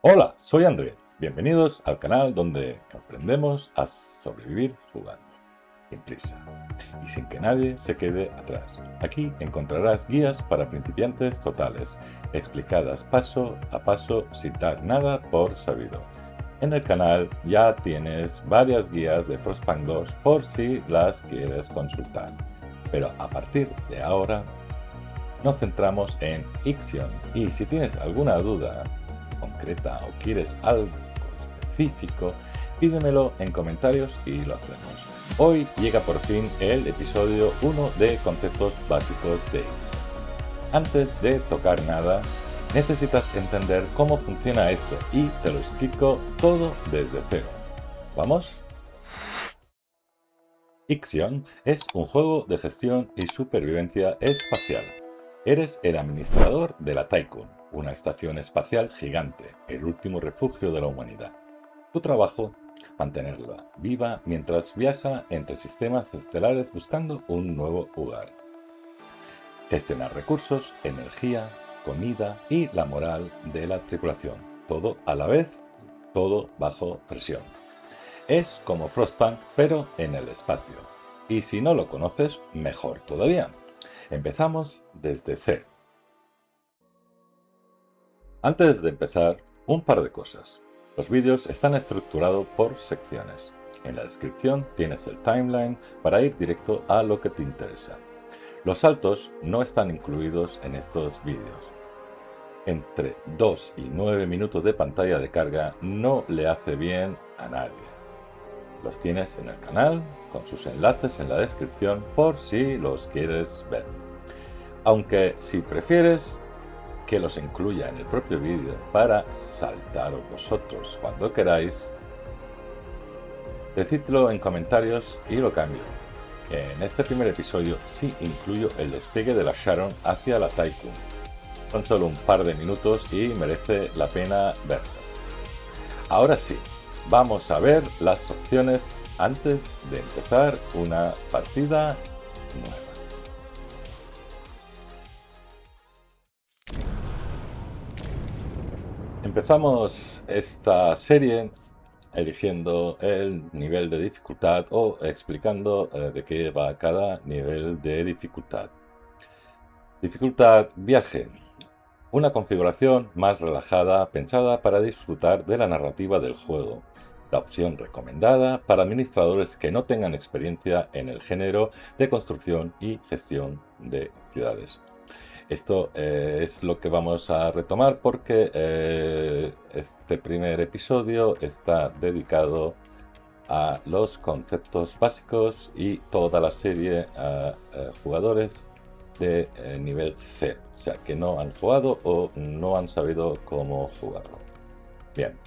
Hola, soy André. Bienvenidos al canal donde aprendemos a sobrevivir jugando, sin prisa y sin que nadie se quede atrás. Aquí encontrarás guías para principiantes totales, explicadas paso a paso sin dar nada por sabido. En el canal ya tienes varias guías de Frostpunk 2 por si las quieres consultar. Pero a partir de ahora nos centramos en Ixion y si tienes alguna duda concreta o quieres algo específico, pídemelo en comentarios y lo hacemos. Hoy llega por fin el episodio 1 de conceptos básicos de Ixion. Antes de tocar nada, necesitas entender cómo funciona esto y te lo explico todo desde cero. ¿Vamos? Ixion es un juego de gestión y supervivencia espacial. Eres el administrador de la Tycoon, una estación espacial gigante, el último refugio de la humanidad. Tu trabajo, mantenerla viva mientras viaja entre sistemas estelares buscando un nuevo hogar. Gestionar recursos, energía, comida y la moral de la tripulación. Todo a la vez, todo bajo presión. Es como Frostpunk, pero en el espacio. Y si no lo conoces, mejor todavía. Empezamos desde cero. Antes de empezar, un par de cosas. Los vídeos están estructurados por secciones. En la descripción tienes el timeline para ir directo a lo que te interesa. Los saltos no están incluidos en estos vídeos. Entre 2 y 9 minutos de pantalla de carga no le hace bien a nadie. Los tienes en el canal, con sus enlaces en la descripción por si los quieres ver. Aunque si prefieres que los incluya en el propio vídeo para saltaros vosotros cuando queráis, decídlo en comentarios y lo cambio. En este primer episodio sí incluyo el despegue de la Sharon hacia la Tycoon. Son solo un par de minutos y merece la pena verlo. Ahora sí, vamos a ver las opciones antes de empezar una partida nueva. Empezamos esta serie eligiendo el nivel de dificultad o explicando de qué va cada nivel de dificultad. Dificultad viaje. Una configuración más relajada pensada para disfrutar de la narrativa del juego. La opción recomendada para administradores que no tengan experiencia en el género de construcción y gestión de ciudades. Esto es lo que vamos a retomar porque este primer episodio está dedicado a los conceptos básicos y toda la serie a jugadores de nivel 0, o sea, que no han jugado o no han sabido cómo jugarlo. Bien,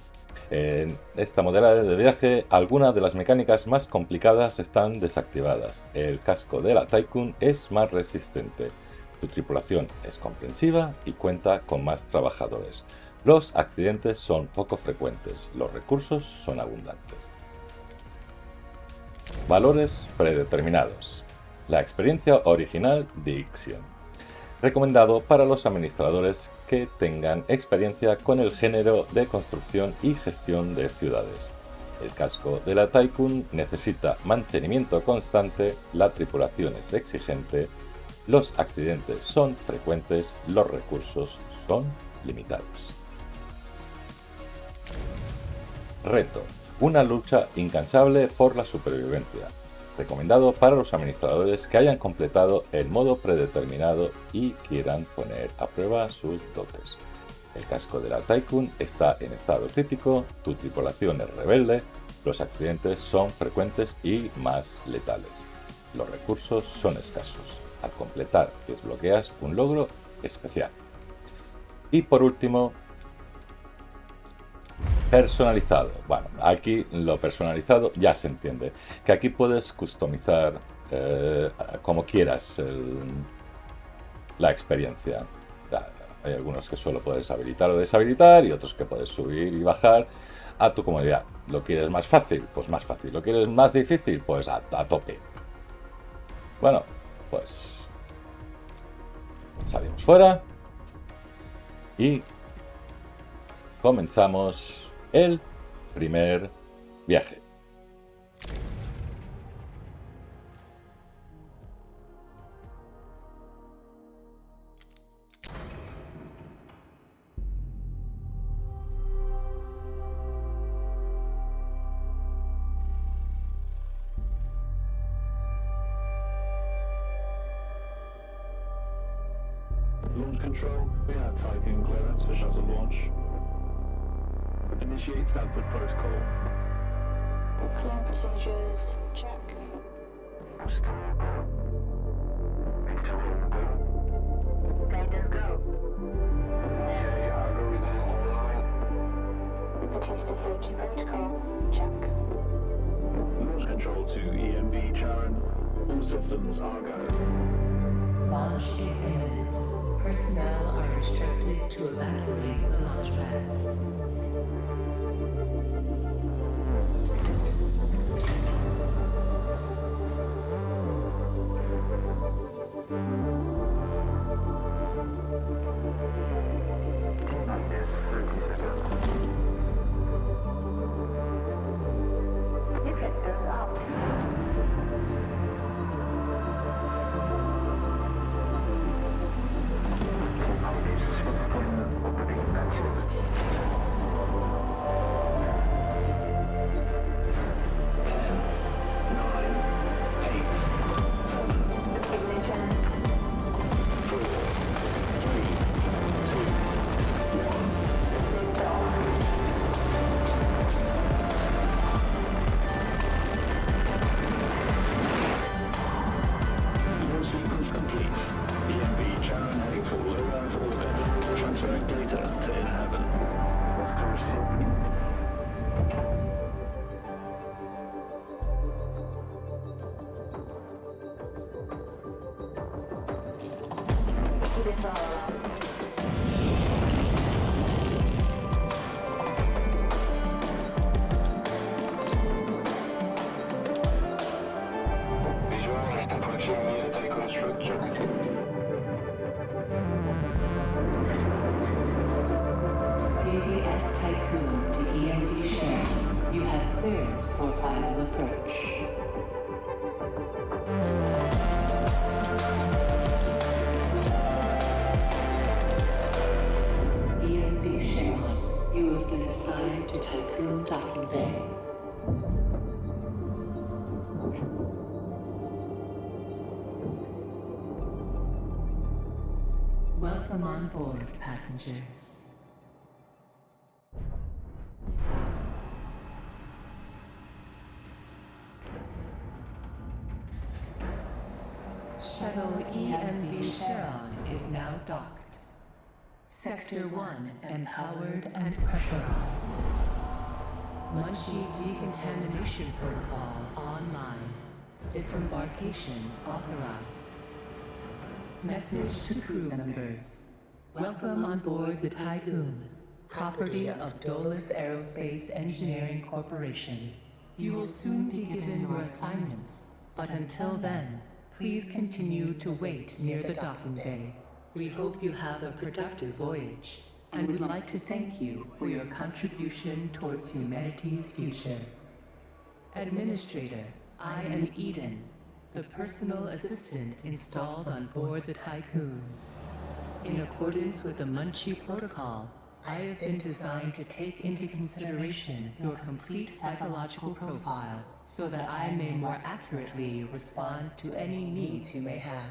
en esta modalidad de viaje, algunas de las mecánicas más complicadas están desactivadas. El casco de la Tycoon es más resistente. Tu tripulación es comprensiva y cuenta con más trabajadores. Los accidentes son poco frecuentes, los recursos son abundantes. Valores predeterminados. La experiencia original de Ixion. Recomendado para los administradores que tengan experiencia con el género de construcción y gestión de ciudades. El casco de la Tycoon necesita mantenimiento constante, la tripulación es exigente, los accidentes son frecuentes, los recursos son limitados. Reto. Una lucha incansable por la supervivencia. Recomendado para los administradores que hayan completado el modo predeterminado y quieran poner a prueba sus dotes. El casco de la Tycoon está en estado crítico, tu tripulación es rebelde, los accidentes son frecuentes y más letales. Los recursos son escasos. Al completar, desbloqueas un logro especial. Y por último, personalizado. Bueno, aquí lo personalizado ya se entiende. Que aquí puedes customizar como quieras la experiencia. Hay algunos que solo puedes habilitar o deshabilitar y otros que puedes subir y bajar a tu comodidad. ¿Lo quieres más fácil? Pues más fácil. ¿Lo quieres más difícil? Pues a tope. Bueno, pues salimos fuera y comenzamos el primer viaje. Launch control, we have Tycoon clearance for shuttle launch. Initiate Stanford protocol. Clean procedures, check. Guidance go. EA algorithm online. Batista safety protocol, check. Launch control to EMB Charon. All systems are go. Launch is imminent. Personnel are instructed to evacuate the launch pad. Minus 30 seconds. Deflectors up. Ignition. Lift off. Launch sequence complete. EMB Charon heading for low Earth orbit. Transferring data to inner heaven. Lift off. Visualize approaching near Tycoon structure. PVS Tycoon to EMD Sharon. You have clearance for final approach. EMD Sharon. You have been assigned to Tycoon Docking Bay. Welcome on board, passengers. Shuttle EMV Charon is now docked. Sector 1 empowered and pressurized. Munchie decontamination protocol online. Disembarkation authorized. Message to crew members. Welcome on board the Tycoon, property of Dolus Aerospace Engineering Corporation. You will soon be given your assignments, but until then, please continue to wait near the docking bay. We hope you have a productive voyage, and would like to thank you for your contribution towards humanity's future. Administrator, I am Eden, the personal assistant installed on board the Tycoon. In accordance with the Munchie Protocol, I have been designed to take into consideration your complete psychological profile so that I may more accurately respond to any needs you may have.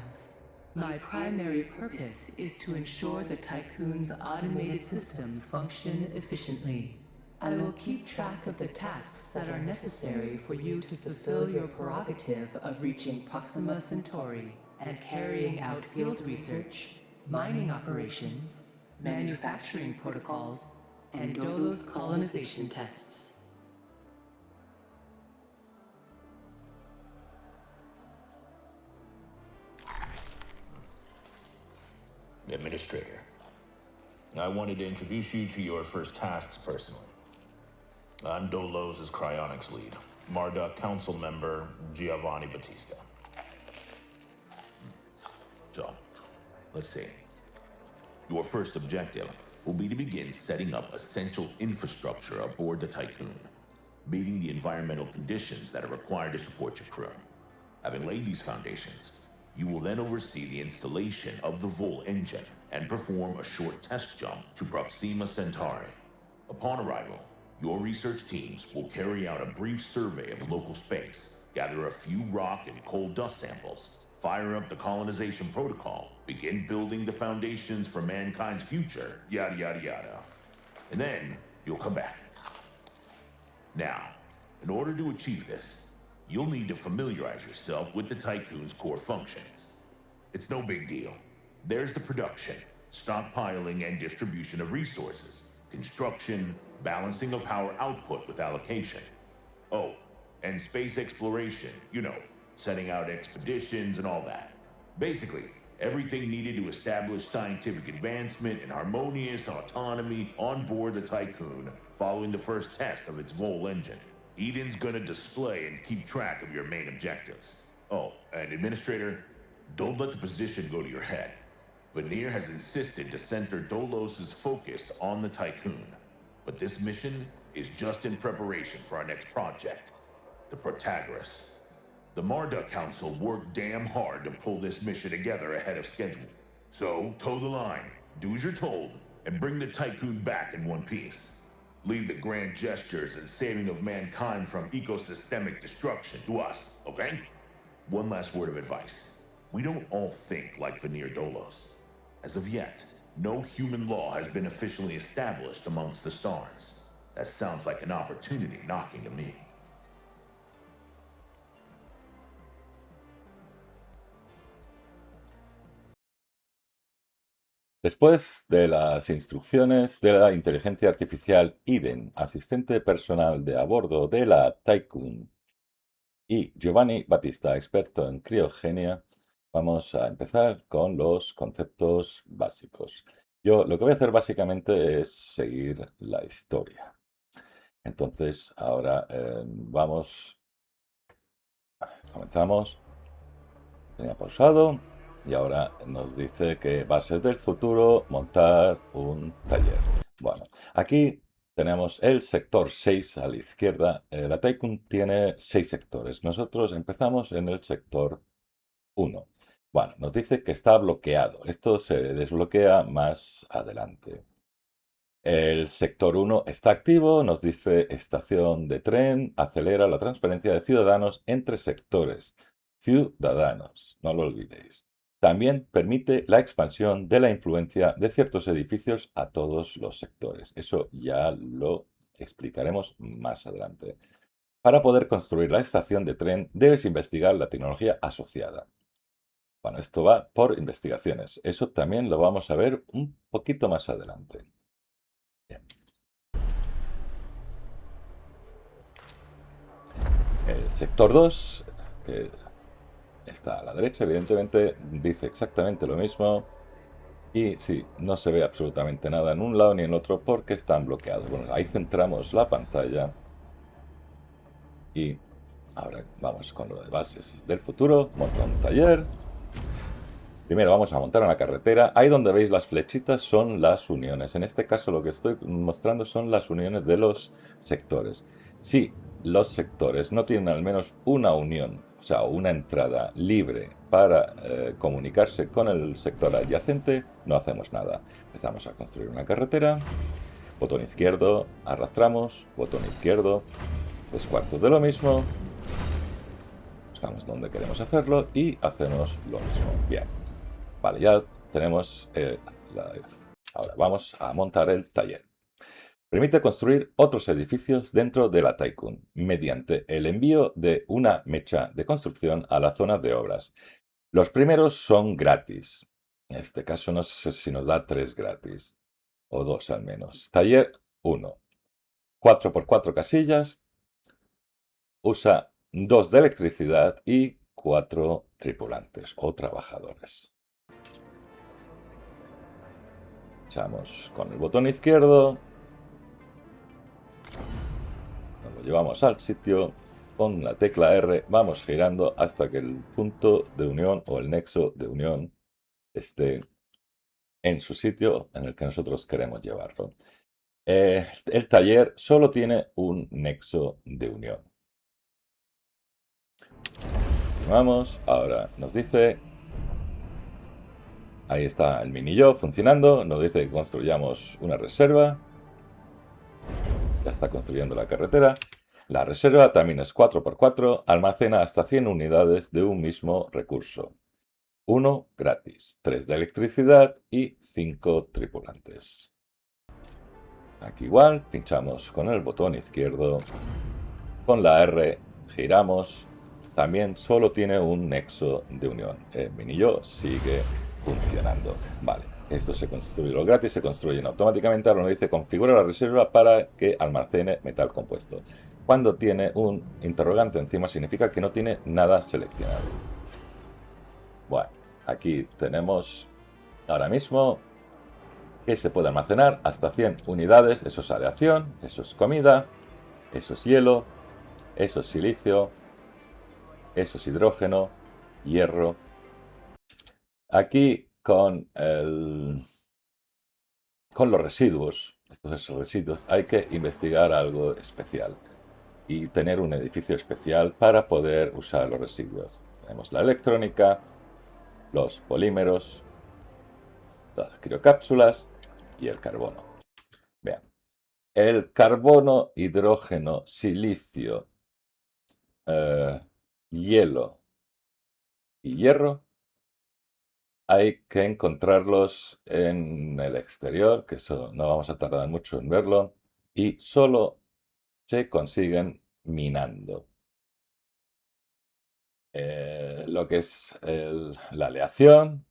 My primary purpose is to ensure the Tycoon's automated systems function efficiently. I will keep track of the tasks that are necessary for you to fulfill your prerogative of reaching Proxima Centauri and carrying out field research, mining operations, manufacturing protocols, and Dolos colonization tests. Administrator, I wanted to introduce you to your first tasks personally. I'm Dolos' cryonics lead, Marduk Council member Giovanni Batista. So, let's see. Your first objective will be to begin setting up essential infrastructure aboard the Tycoon, meeting the environmental conditions that are required to support your crew. Having laid these foundations, you will then oversee the installation of the Vol engine and perform a short test jump to Proxima Centauri. Upon arrival, your research teams will carry out a brief survey of local space, gather a few rock and coal dust samples, fire up the colonization protocol, begin building the foundations for mankind's future, yada yada yada. And then you'll come back. Now, in order to achieve this, you'll need to familiarize yourself with the Tycoon's core functions. It's no big deal. There's the production, stockpiling and distribution of resources, construction, balancing of power output with allocation. Oh, and space exploration, you know, setting out expeditions and all that. Basically, everything needed to establish scientific advancement and harmonious autonomy on board the Tycoon following the first test of its Vol engine. Eden's gonna display and keep track of your main objectives. Oh, and Administrator, don't let the position go to your head. Veneer has insisted to center Dolos's focus on the Tycoon. But this mission is just in preparation for our next project, the Protagoras. The Marduk Council worked damn hard to pull this mission together ahead of schedule. So, toe the line, do as you're told, and bring the Tycoon back in one piece. Leave the grand gestures and saving of mankind from ecosystemic destruction to us, okay? One last word of advice. We don't all think like Veneer Dolos. As of yet, no human law has been officially established amongst the stars. That sounds like an opportunity knocking to me. Después de las instrucciones de la inteligencia artificial Eden, asistente personal de a bordo de la Tycoon, y Giovanni Battista, experto en criogenia, vamos a empezar con los conceptos básicos. Yo lo que voy a hacer básicamente es seguir la historia. Entonces, ahora comenzamos. Tenía pausado. Y ahora nos dice que bases del futuro, montar un taller. Bueno, aquí tenemos el sector 6 a la izquierda. La Tycoon tiene 6 sectores. Nosotros empezamos en el sector 1. Bueno, nos dice que está bloqueado. Esto se desbloquea más adelante. El sector 1 está activo. Nos dice estación de tren. Acelera la transferencia de ciudadanos entre sectores. Ciudadanos, no lo olvidéis. También permite la expansión de la influencia de ciertos edificios a todos los sectores. Eso ya lo explicaremos más adelante. Para poder construir la estación de tren, debes investigar la tecnología asociada. Bueno, esto va por investigaciones. Eso también lo vamos a ver un poquito más adelante. Bien. El sector 2, que está a la derecha, evidentemente, dice exactamente lo mismo. Y sí, no se ve absolutamente nada en un lado ni en otro porque están bloqueados. Bueno, ahí centramos la pantalla. Y ahora vamos con lo de bases del futuro. Monta un taller. Primero vamos a montar una carretera. Ahí donde veis las flechitas son las uniones. En este caso lo que estoy mostrando son las uniones de los sectores. Si los sectores no tienen al menos una unión, o sea, una entrada libre para comunicarse con el sector adyacente, no hacemos nada. Empezamos a construir una carretera, botón izquierdo, arrastramos, botón izquierdo, 3/4 de lo mismo, buscamos dónde queremos hacerlo y hacemos lo mismo. Bien, vale, ya tenemos ahora vamos a montar el taller. Permite construir otros edificios dentro de la Tycoon mediante el envío de una mecha de construcción a la zona de obras. Los primeros son gratis. En este caso no sé si nos da 3 gratis o 2 al menos. Taller 1. 4x4 casillas. Usa 2 de electricidad y 4 tripulantes o trabajadores. Echamos con el botón izquierdo. Lo llevamos al sitio, con la tecla R vamos girando hasta que el punto de unión o el nexo de unión esté en su sitio en el que nosotros queremos llevarlo. El taller solo tiene un nexo de unión. Continuamos. Ahora nos dice... Ahí está el mini yo funcionando. Nos dice que construyamos una reserva. Ya está construyendo la carretera. La reserva también es 4x4. Almacena hasta 100 unidades de un mismo recurso. 1 gratis, 3 de electricidad y 5 tripulantes. Aquí igual, pinchamos con el botón izquierdo. Con la R giramos. También solo tiene un nexo de unión. El mini yo sigue funcionando. Vale, esto se construye. Los gratis se construyen automáticamente. Ahora nos dice configura la reserva para que almacene metal compuesto. Cuando tiene un interrogante encima significa que no tiene nada seleccionado. Bueno, aquí tenemos ahora mismo que se puede almacenar hasta 100 unidades. Eso es aleación, eso es comida, eso es hielo, eso es silicio, eso es hidrógeno, hierro. Aquí con los residuos, estos residuos, hay que investigar algo especial y tener un edificio especial para poder usar los residuos. Tenemos la electrónica, los polímeros, las criocápsulas y el carbono. Vean, el carbono, hidrógeno, silicio, hielo y hierro hay que encontrarlos en el exterior, que eso no vamos a tardar mucho en verlo, y solo se consiguen minando. Lo que es la aleación,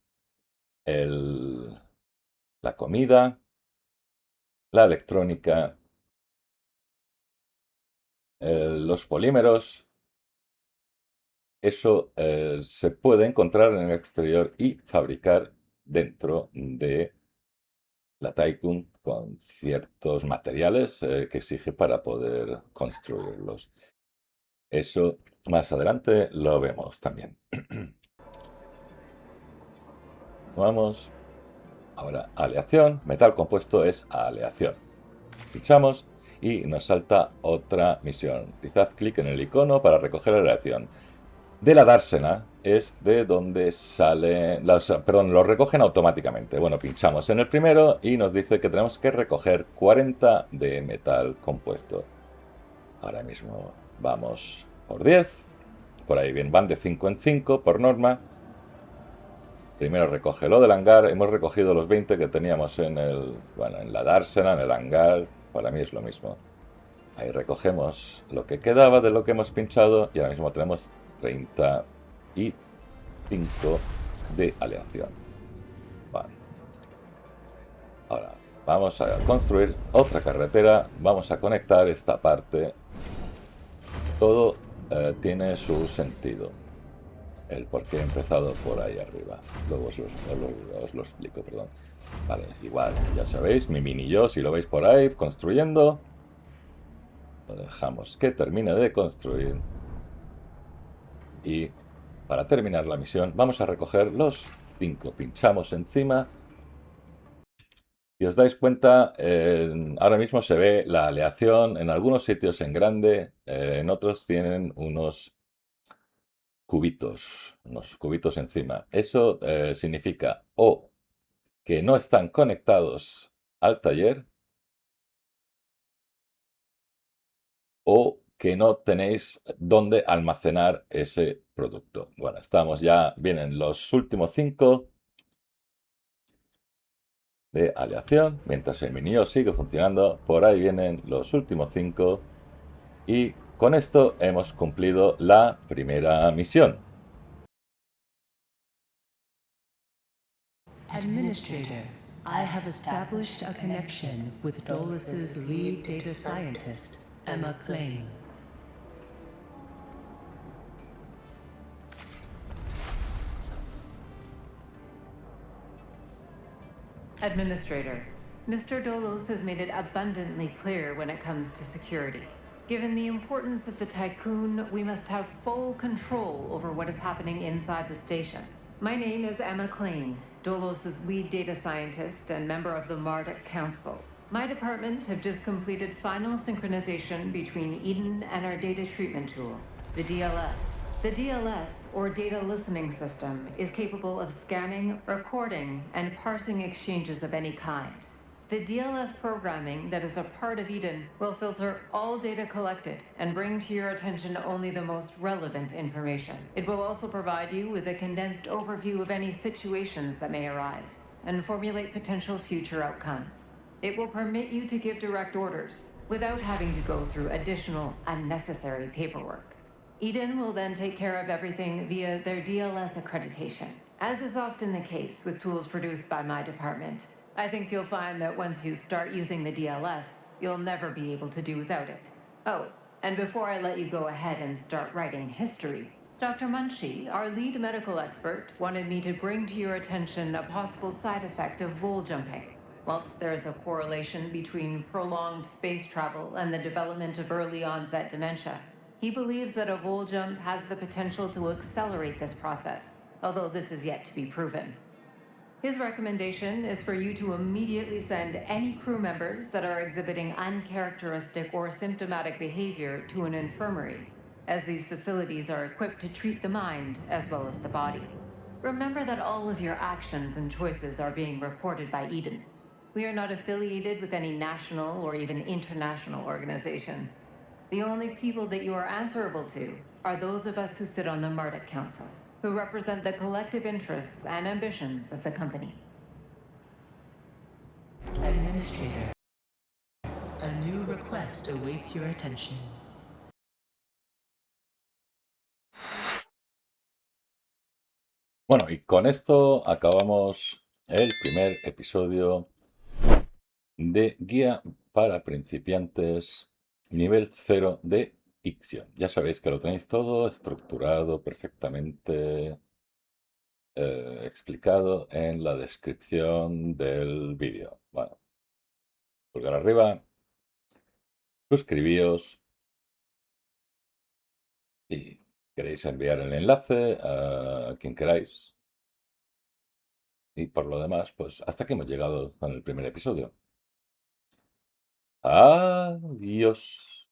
la comida, la electrónica, los polímeros, eso se puede encontrar en el exterior y fabricar dentro de la Tycoon con ciertos materiales que exige para poder construirlos. Eso más adelante lo vemos también. Vamos. Ahora, aleación. Metal compuesto es aleación. Pinchamos y nos salta otra misión. Haz clic en el icono para recoger la aleación. De la dársena es de donde sale... Perdón, lo recogen automáticamente. Bueno, pinchamos en el primero y nos dice que tenemos que recoger 40 de metal compuesto. Ahora mismo vamos por 10. Por ahí bien, van de 5 en 5 por norma. Primero recoge lo del hangar. Hemos recogido los 20 que teníamos en la dársena, en el hangar. Para mí es lo mismo. Ahí recogemos lo que quedaba de lo que hemos pinchado y ahora mismo tenemos 35 de aleación. Vale. Ahora vamos a construir otra carretera. Vamos a conectar esta parte. Todo tiene su sentido. El por qué he empezado por ahí arriba. Luego os lo explico, perdón. Vale, igual, ya sabéis, mi mini yo, si lo veis por ahí, construyendo. Lo dejamos que termine de construir. Y para terminar la misión, vamos a recoger los 5. Pinchamos encima. Si os dais cuenta, ahora mismo se ve la aleación en algunos sitios en grande, en otros tienen unos cubitos encima. Eso significa o que no están conectados al taller o que no tenéis dónde almacenar ese producto. Bueno, estamos ya, vienen los últimos 5 de aleación, mientras el mini yo sigue funcionando. Por ahí vienen los últimos 5 y con esto hemos cumplido la primera misión. Administrator, I have established a connection with Dolus's lead data scientist, Emma Klein. Administrator, Mr. Dolos has made it abundantly clear when it comes to security. Given the importance of the Tycoon, we must have full control over what is happening inside the station. My name is Emma Klein, Dolos' lead data scientist and member of the Marduk Council. My department have just completed final synchronization between Eden and our data treatment tool, the DLS. The DLS, or Data Listening System, is capable of scanning, recording, and parsing exchanges of any kind. The DLS programming that is a part of Eden will filter all data collected and bring to your attention only the most relevant information. It will also provide you with a condensed overview of any situations that may arise and formulate potential future outcomes. It will permit you to give direct orders without having to go through additional unnecessary paperwork. Eden will then take care of everything via their DLS accreditation. As is often the case with tools produced by my department, I think you'll find that once you start using the DLS, you'll never be able to do without it. Oh, and before I let you go ahead and start writing history, Dr. Munshi, our lead medical expert, wanted me to bring to your attention a possible side effect of vol jumping. Whilst there is a correlation between prolonged space travel and the development of early onset dementia, he believes that a vol jump has the potential to accelerate this process, although this is yet to be proven. His recommendation is for you to immediately send any crew members that are exhibiting uncharacteristic or symptomatic behavior to an infirmary, as these facilities are equipped to treat the mind as well as the body. Remember that all of your actions and choices are being recorded by Eden. We are not affiliated with any national or even international organization. The only people that you are answerable to are those of us who sit on the Marduk Council, who represent the collective interests and ambitions of the company. Administrator, a new request awaits your attention. Bueno, y con esto acabamos el primer episodio de Guía para Principiantes nivel 0 de Ixion. Ya sabéis que lo tenéis todo estructurado perfectamente explicado en la descripción del vídeo. Bueno, pulgar arriba, suscribíos y queréis enviar el enlace a quien queráis. Y por lo demás, pues hasta aquí hemos llegado con el primer episodio. Adiós.